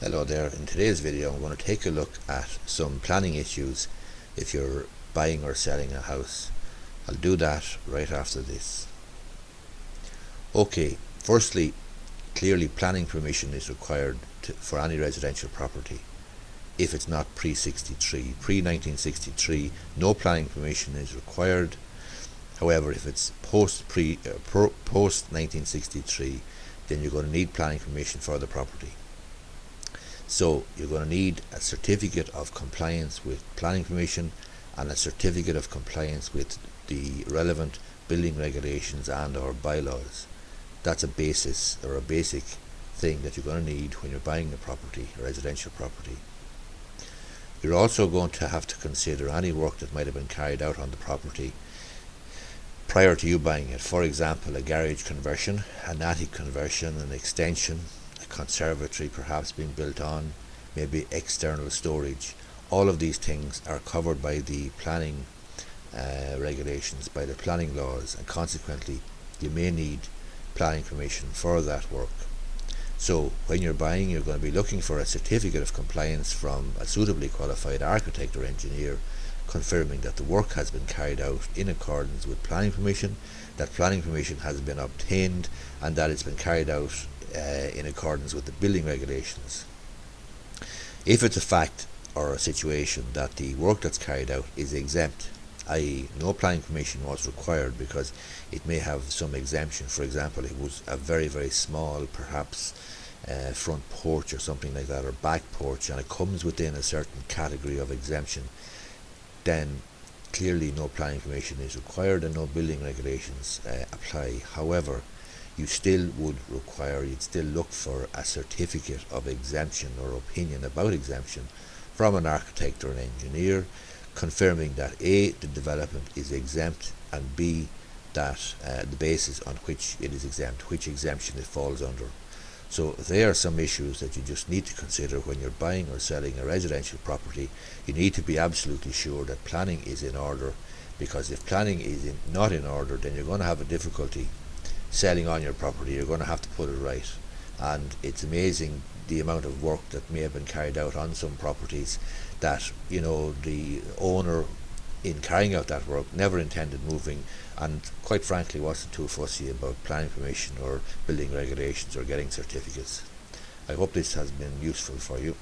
Hello there. In today's video I'm going to take a look at some planning issues if you're buying or selling a house. I'll do that right after this. Okay, firstly, clearly planning permission is required for any residential property if it's not pre-63. Pre-1963 no planning permission is required. However, if it's post-1963 then you're going to need planning permission for the property. So you're going to need a certificate of compliance with planning permission and a certificate of compliance with the relevant building regulations and or bylaws. That's a basis or a basic thing that you're going to need when you're buying a property, a residential property. You're also going to have to consider any work that might have been carried out on the property prior to you buying it. For example, a garage conversion, an attic conversion, an extension, a conservatory perhaps being built on, maybe external storage. All of these things are covered by the planning regulations, by the planning laws, and consequently you may need planning permission for that work. So when you're buying, you're going to be looking for a certificate of compliance from a suitably qualified architect or engineer confirming that the work has been carried out in accordance with planning permission, that planning permission has been obtained, and that it's been carried out in accordance with the building regulations. If it's a fact or a situation that the work that's carried out is exempt, i.e. no planning permission was required because it may have some exemption, for example it was a very small perhaps front porch or something like that, or back porch, and it comes within a certain category of exemption, then clearly no planning permission is required and no building regulations apply. However, you'd still look for a certificate of exemption or opinion about exemption from an architect or an engineer confirming that A, the development is exempt, and B, that the basis on which it is exempt, which exemption it falls under. So there are some issues that you just need to consider when you're buying or selling a residential property. You need to be absolutely sure that planning is in order, because if planning is not in order, then you're going to have a difficulty selling on your property. You're going to have to put it right, and it's amazing the amount of work that may have been carried out on some properties that, you know, the owner in carrying out that work never intended moving, and quite frankly wasn't too fussy about planning permission or building regulations or getting certificates. I hope this has been useful for you.